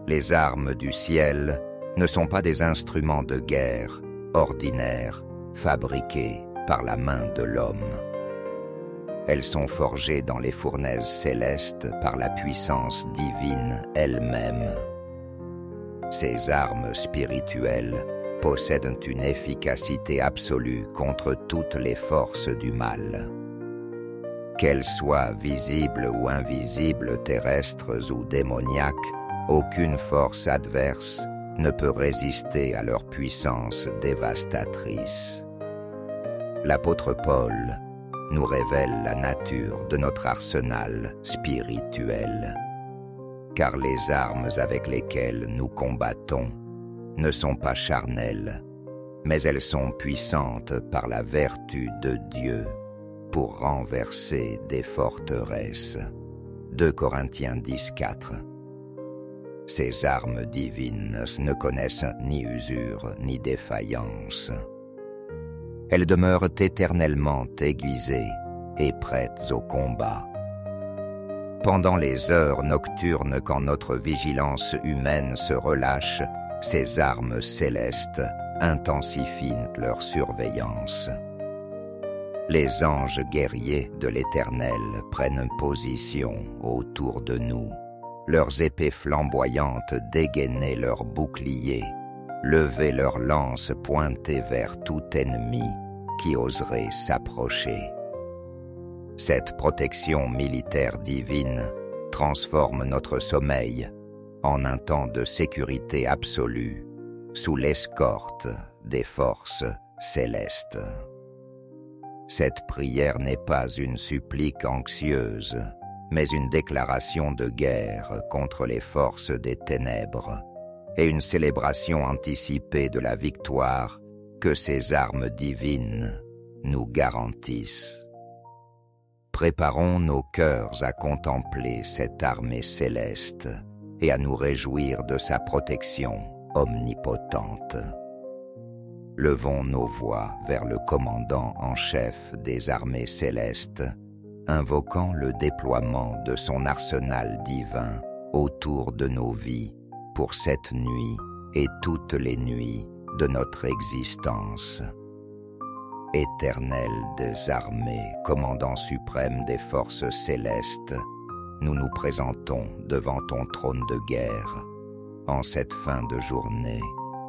Les armes du ciel ne sont pas des instruments de guerre ordinaires fabriqués par la main de l'homme. Elles sont forgées dans les fournaises célestes par la puissance divine elle-même. Ces armes spirituelles possèdent une efficacité absolue contre toutes les forces du mal. Qu'elles soient visibles ou invisibles, terrestres ou démoniaques, aucune force adverse ne peut résister à leur puissance dévastatrice. L'apôtre Paul nous révèle la nature de notre arsenal spirituel, car les armes avec lesquelles nous combattons ne sont pas charnelles, mais elles sont puissantes par la vertu de Dieu pour renverser des forteresses. 2 Corinthiens 10:4. Ces armes divines ne connaissent ni usure ni défaillance. Elles demeurent éternellement aiguisées et prêtes au combat. Pendant les heures nocturnes quand notre vigilance humaine se relâche, ces armes célestes intensifient leur surveillance. Les anges guerriers de l'Éternel prennent position autour de nous, leurs épées flamboyantes dégainer leurs boucliers, lever leurs lances pointées vers tout ennemi qui oserait s'approcher. Cette protection militaire divine transforme notre sommeil en un temps de sécurité absolue sous l'escorte des forces célestes. Cette prière n'est pas une supplique anxieuse, mais une déclaration de guerre contre les forces des ténèbres et une célébration anticipée de la victoire que ces armes divines nous garantissent. Préparons nos cœurs à contempler cette armée céleste et à nous réjouir de sa protection omnipotente. Levons nos voix vers le commandant en chef des armées célestes, invoquant le déploiement de son arsenal divin autour de nos vies pour cette nuit et toutes les nuits de notre existence. Éternel des armées, commandant suprême des forces célestes, nous nous présentons devant ton trône de guerre. En cette fin de journée,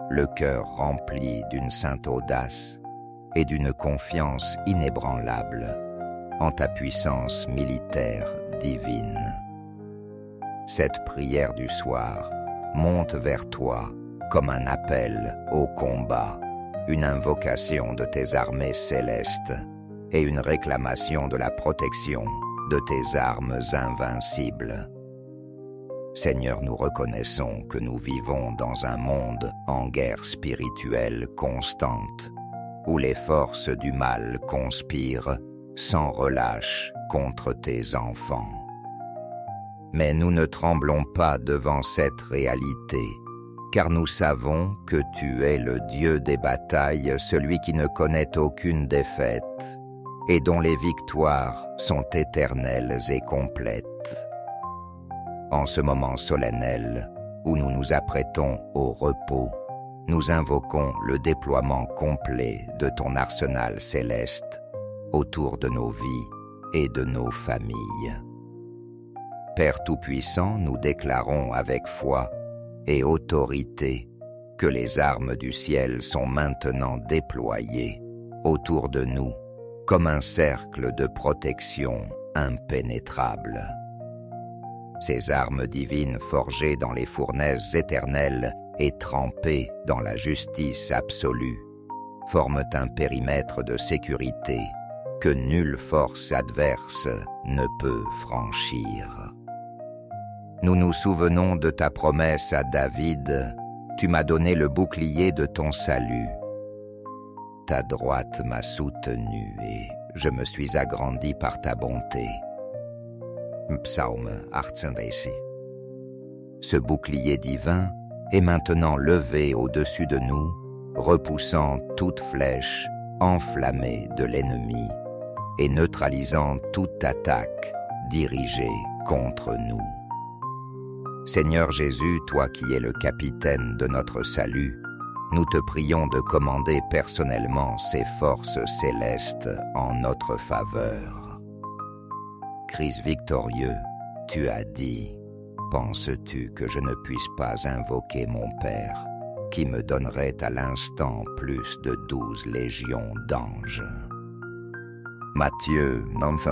le cœur rempli d'une sainte audace et d'une confiance inébranlable en ta puissance militaire divine. Cette prière du soir monte vers toi comme un appel au combat, une invocation de tes armées célestes et une réclamation de la protection de tes armes invincibles. Seigneur, nous reconnaissons que nous vivons dans un monde en guerre spirituelle constante, où les forces du mal conspirent sans relâche contre tes enfants. Mais nous ne tremblons pas devant cette réalité, car nous savons que tu es le Dieu des batailles, celui qui ne connaît aucune défaite, et dont les victoires sont éternelles et complètes. En ce moment solennel, où nous nous apprêtons au repos, nous invoquons le déploiement complet de ton arsenal céleste autour de nos vies et de nos familles. Père Tout-Puissant, nous déclarons avec foi et autorité que les armes du ciel sont maintenant déployées autour de nous comme un cercle de protection impénétrable. Ces armes divines forgées dans les fournaises éternelles et trempées dans la justice absolue forment un périmètre de sécurité que nulle force adverse ne peut franchir. Nous nous souvenons de ta promesse à David, « Tu m'as donné le bouclier de ton salut. Ta droite m'a soutenu et je me suis agrandi par ta bonté. » Psaume 18. Ce bouclier divin est maintenant levé au-dessus de nous, repoussant toute flèche enflammée de l'ennemi et neutralisant toute attaque dirigée contre nous. Seigneur Jésus, toi qui es le capitaine de notre salut, nous te prions de commander personnellement ces forces célestes en notre faveur. Christ victorieux, tu as dit, penses-tu que je ne puisse pas invoquer mon Père, qui me donnerait à l'instant plus de 12 légions d'anges? Matthieu 9.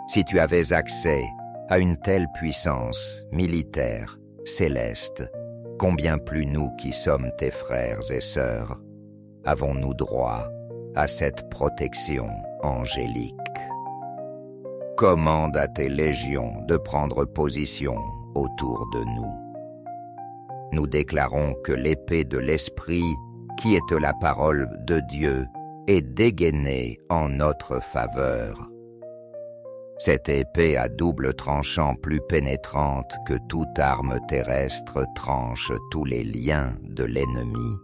Si tu avais accès à une telle puissance militaire, céleste, combien plus nous qui sommes tes frères et sœurs, avons-nous droit à cette protection angélique? Commande à tes légions de prendre position autour de nous. Nous déclarons que l'épée de l'Esprit, qui est la parole de Dieu, est dégainée en notre faveur. Cette épée à double tranchant plus pénétrante que toute arme terrestre tranche tous les liens de l'ennemi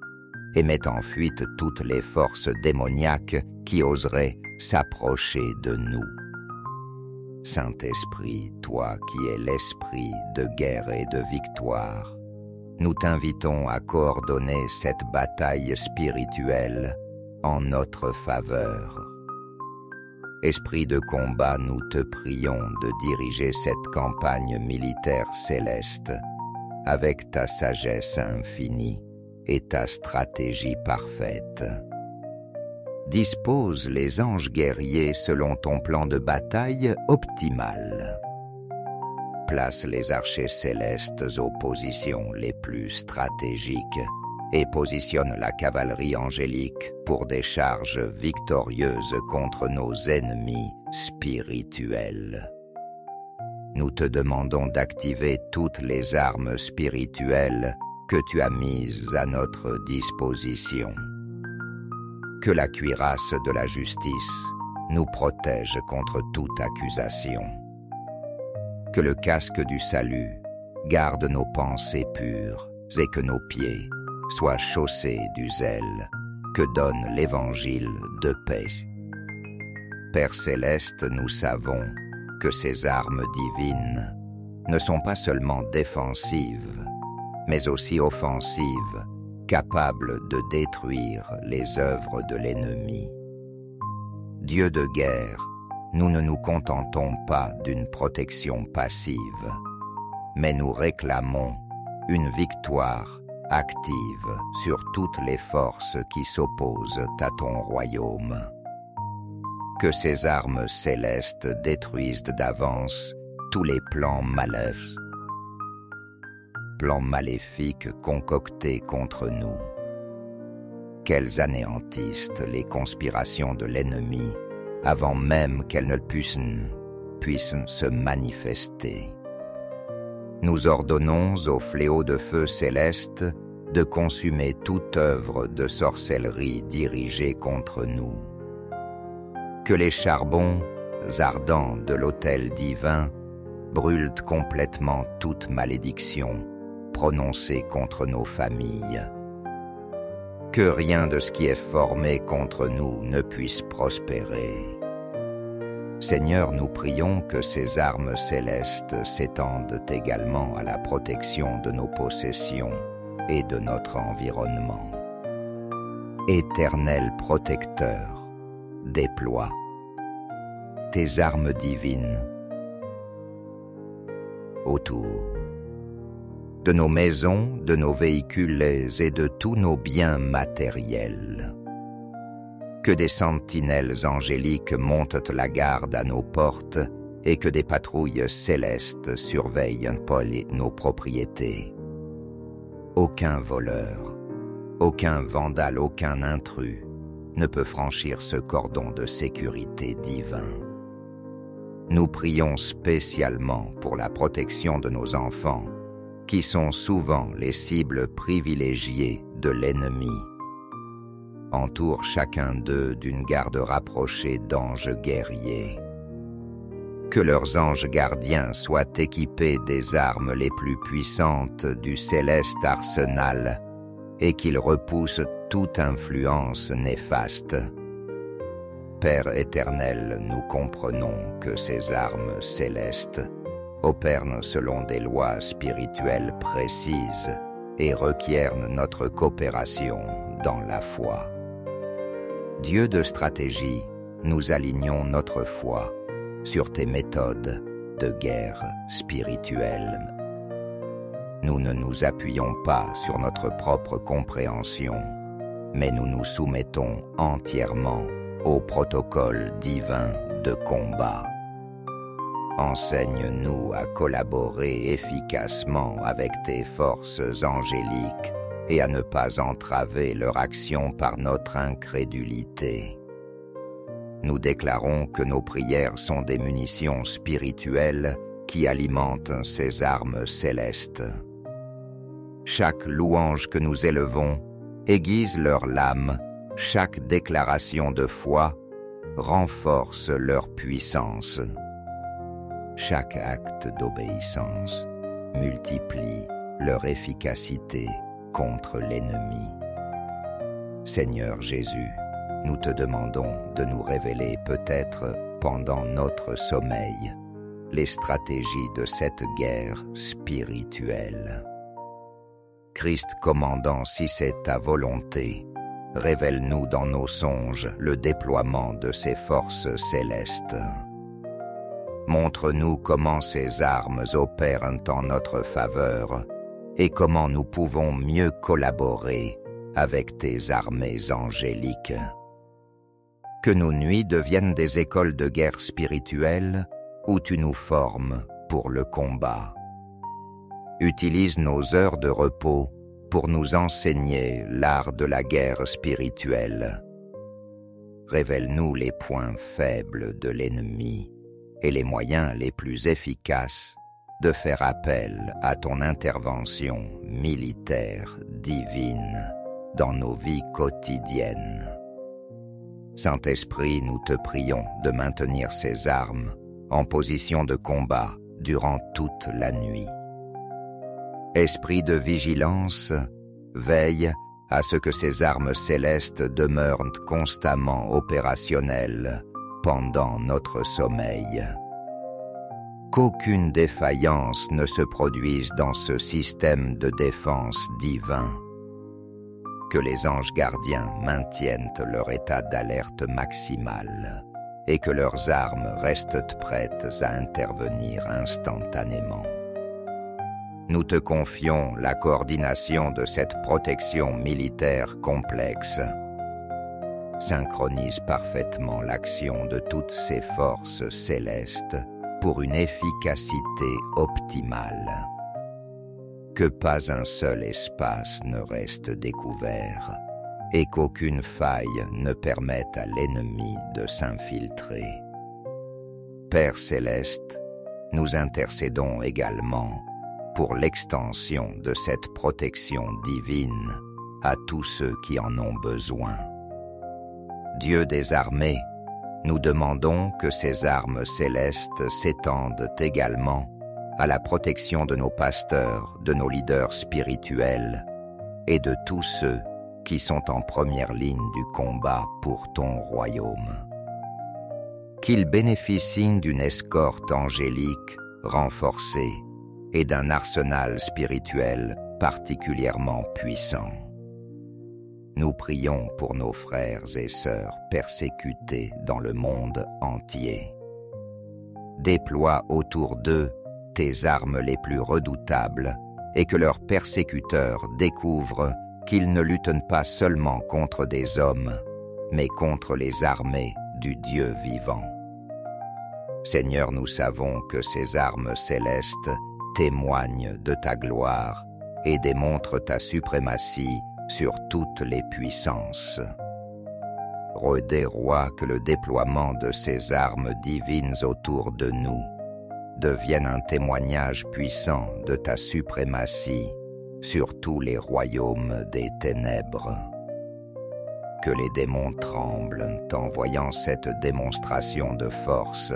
et met en fuite toutes les forces démoniaques qui oseraient s'approcher de nous. Saint-Esprit, toi qui es l'esprit de guerre et de victoire, nous t'invitons à coordonner cette bataille spirituelle en notre faveur. Esprit de combat, nous te prions de diriger cette campagne militaire céleste avec ta sagesse infinie et ta stratégie parfaite. Dispose les anges guerriers selon ton plan de bataille optimal. Place les archers célestes aux positions les plus stratégiques et positionne la cavalerie angélique pour des charges victorieuses contre nos ennemis spirituels. Nous te demandons d'activer toutes les armes spirituelles que tu as mises à notre disposition. Que la cuirasse de la justice nous protège contre toute accusation. Que le casque du salut garde nos pensées pures et que nos pieds soient chaussés du zèle que donne l'évangile de paix. Père céleste, nous savons que ces armes divines ne sont pas seulement défensives, mais aussi offensives, capables de détruire les œuvres de l'ennemi. Dieu de guerre, nous ne nous contentons pas d'une protection passive, mais nous réclamons une victoire active sur toutes les forces qui s'opposent à ton royaume. Que ces armes célestes détruisent d'avance tous les plans maléfiques concoctés contre nous. Qu'elles anéantissent les conspirations de l'ennemi avant même qu'elles ne puissent se manifester. Nous ordonnons au fléau de feu céleste de consumer toute œuvre de sorcellerie dirigée contre nous. Que les charbons ardents de l'autel divin brûlent complètement toute malédiction prononcée contre nos familles. Que rien de ce qui est formé contre nous ne puisse prospérer. Seigneur, nous prions que ces armes célestes s'étendent également à la protection de nos possessions et de notre environnement. Éternel protecteur, déploie tes armes divines autour de nos maisons, de nos véhicules et de tous nos biens matériels. Que des sentinelles angéliques montent la garde à nos portes et que des patrouilles célestes surveillent nos propriétés. Aucun voleur, aucun vandale, aucun intrus ne peut franchir ce cordon de sécurité divin. Nous prions spécialement pour la protection de nos enfants, qui sont souvent les cibles privilégiées de l'ennemi. Entoure chacun d'eux d'une garde rapprochée d'anges guerriers. Que leurs anges gardiens soient équipés des armes les plus puissantes du céleste arsenal et qu'ils repoussent toute influence néfaste. Père éternel, nous comprenons que ces armes célestes opèrent selon des lois spirituelles précises et requièrent notre coopération dans la foi. Dieu de stratégie, nous alignons notre foi sur tes méthodes de guerre spirituelle. Nous ne nous appuyons pas sur notre propre compréhension, mais nous nous soumettons entièrement au protocole divin de combat. Enseigne-nous à collaborer efficacement avec tes forces angéliques et à ne pas entraver leur action par notre incrédulité. Nous déclarons que nos prières sont des munitions spirituelles qui alimentent ces armes célestes. Chaque louange que nous élevons aiguise leur lame, chaque déclaration de foi renforce leur puissance. Chaque acte d'obéissance multiplie leur efficacité contre l'ennemi. Seigneur Jésus, nous te demandons de nous révéler peut-être pendant notre sommeil les stratégies de cette guerre spirituelle. Christ commandant, si c'est ta volonté, révèle-nous dans nos songes le déploiement de ces forces célestes. Montre-nous comment ces armes opèrent en notre faveur et comment nous pouvons mieux collaborer avec tes armées angéliques. Que nos nuits deviennent des écoles de guerre spirituelle où tu nous formes pour le combat. Utilise nos heures de repos pour nous enseigner l'art de la guerre spirituelle. Révèle-nous les points faibles de l'ennemi et les moyens les plus efficaces de faire appel à ton intervention militaire divine dans nos vies quotidiennes. Saint-Esprit, nous te prions de maintenir ces armes en position de combat durant toute la nuit. Esprit de vigilance, veille à ce que ces armes célestes demeurent constamment opérationnelles pendant notre sommeil. Qu'aucune défaillance ne se produise dans ce système de défense divin. Que les anges gardiens maintiennent leur état d'alerte maximale et que leurs armes restent prêtes à intervenir instantanément. Nous te confions la coordination de cette protection militaire complexe. Synchronise parfaitement l'action de toutes ces forces célestes pour une efficacité optimale. Que pas un seul espace ne reste découvert et qu'aucune faille ne permette à l'ennemi de s'infiltrer. Père céleste, nous intercédons également pour l'extension de cette protection divine à tous ceux qui en ont besoin. Dieu des armées, nous demandons que ces armes célestes s'étendent également à la protection de nos pasteurs, de nos leaders spirituels et de tous ceux qui sont en première ligne du combat pour ton royaume. Qu'ils bénéficient d'une escorte angélique renforcée et d'un arsenal spirituel particulièrement puissant. Nous prions pour nos frères et sœurs persécutés dans le monde entier. Déploie autour d'eux tes armes les plus redoutables et que leurs persécuteurs découvrent qu'ils ne luttent pas seulement contre des hommes, mais contre les armées du Dieu vivant. Seigneur, nous savons que ces armes célestes témoignent de ta gloire et démontrent ta suprématie sur toutes les puissances. Redéroie que le déploiement de ces armes divines autour de nous devienne un témoignage puissant de ta suprématie sur tous les royaumes des ténèbres. Que les démons tremblent en voyant cette démonstration de force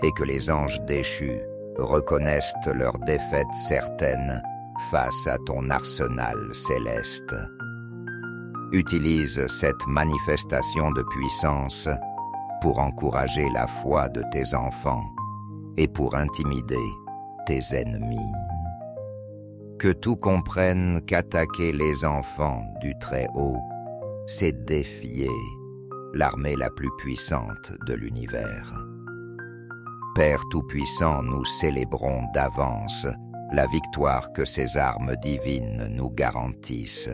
et que les anges déchus reconnaissent leur défaite certaine face à ton arsenal céleste. Utilise cette manifestation de puissance pour encourager la foi de tes enfants et pour intimider tes ennemis. Que tout comprenne qu'attaquer les enfants du Très-Haut, c'est défier l'armée la plus puissante de l'univers. Père Tout-Puissant, nous célébrons d'avance la victoire que ces armes divines nous garantissent.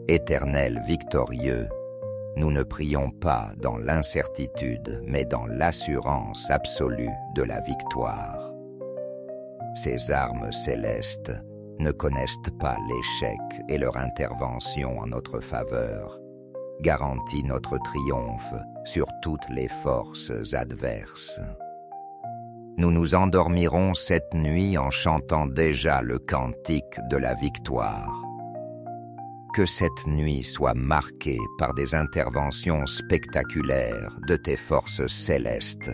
Éternel victorieux, nous ne prions pas dans l'incertitude, mais dans l'assurance absolue de la victoire. Ces armes célestes ne connaissent pas l'échec et leur intervention en notre faveur garantit notre triomphe sur toutes les forces adverses. Nous nous endormirons cette nuit en chantant déjà le cantique de la victoire. Que cette nuit soit marquée par des interventions spectaculaires de tes forces célestes.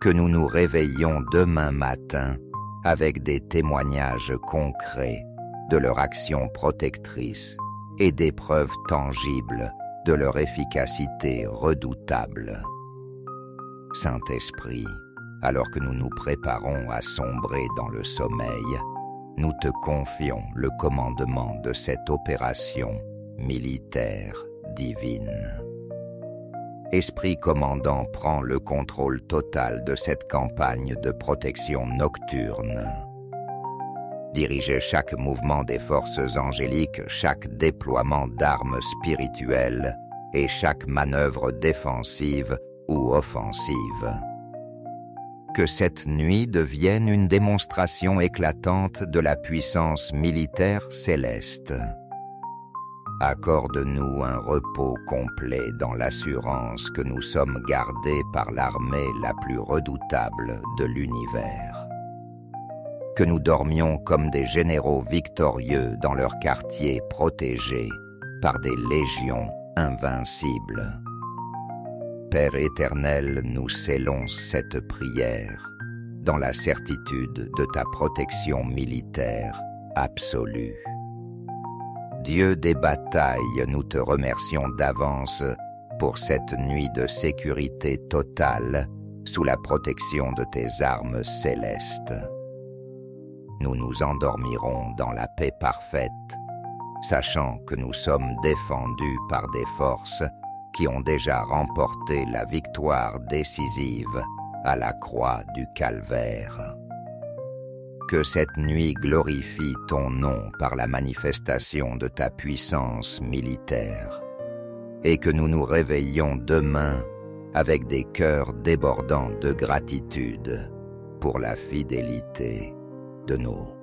Que nous nous réveillions demain matin avec des témoignages concrets de leur action protectrice et des preuves tangibles de leur efficacité redoutable. Saint-Esprit, alors que nous nous préparons à sombrer dans le sommeil, nous te confions le commandement de cette opération militaire divine. Esprit commandant prend le contrôle total de cette campagne de protection nocturne. Dirigez chaque mouvement des forces angéliques, chaque déploiement d'armes spirituelles et chaque manœuvre défensive ou offensive. Que cette nuit devienne une démonstration éclatante de la puissance militaire céleste. Accorde-nous un repos complet dans l'assurance que nous sommes gardés par l'armée la plus redoutable de l'univers. Que nous dormions comme des généraux victorieux dans leur quartier protégés par des légions invincibles. Père éternel, nous scellons cette prière dans la certitude de ta protection militaire absolue. Dieu des batailles, nous te remercions d'avance pour cette nuit de sécurité totale sous la protection de tes armes célestes. Nous nous endormirons dans la paix parfaite, sachant que nous sommes défendus par des forces qui ont déjà remporté la victoire décisive à la croix du Calvaire. Que cette nuit glorifie ton nom par la manifestation de ta puissance militaire, et que nous nous réveillions demain avec des cœurs débordants de gratitude pour la fidélité de nos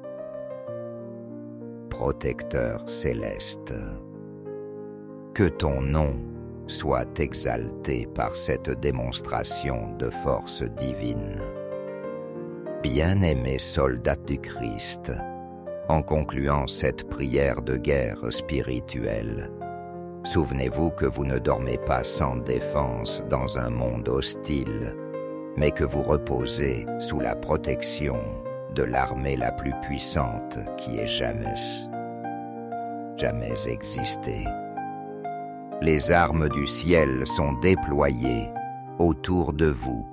protecteurs célestes. Que ton nom soit exalté par cette démonstration de force divine. Bien-aimés soldats du Christ, en concluant cette prière de guerre spirituelle, souvenez-vous que vous ne dormez pas sans défense dans un monde hostile, mais que vous reposez sous la protection de l'armée la plus puissante qui ait jamais existé. Les armes du ciel sont déployées autour de vous,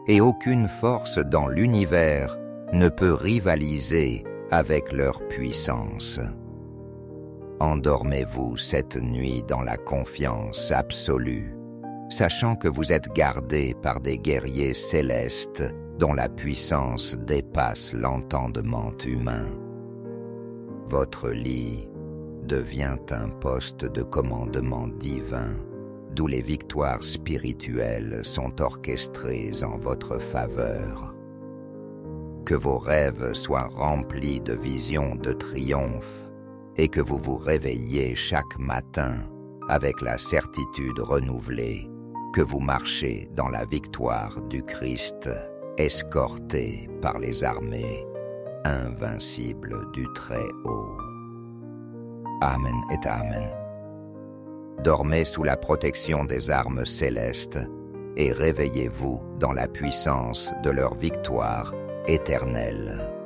et aucune force dans l'univers ne peut rivaliser avec leur puissance. Endormez-vous cette nuit dans la confiance absolue, sachant que vous êtes gardés par des guerriers célestes dont la puissance dépasse l'entendement humain. Votre lit devient un poste de commandement divin, d'où les victoires spirituelles sont orchestrées en votre faveur. Que vos rêves soient remplis de visions de triomphe et que vous vous réveilliez chaque matin avec la certitude renouvelée que vous marchez dans la victoire du Christ, escorté par les armées invincibles du Très-Haut. Amen et Amen. Dormez sous la protection des armes célestes et réveillez-vous dans la puissance de leur victoire éternelle.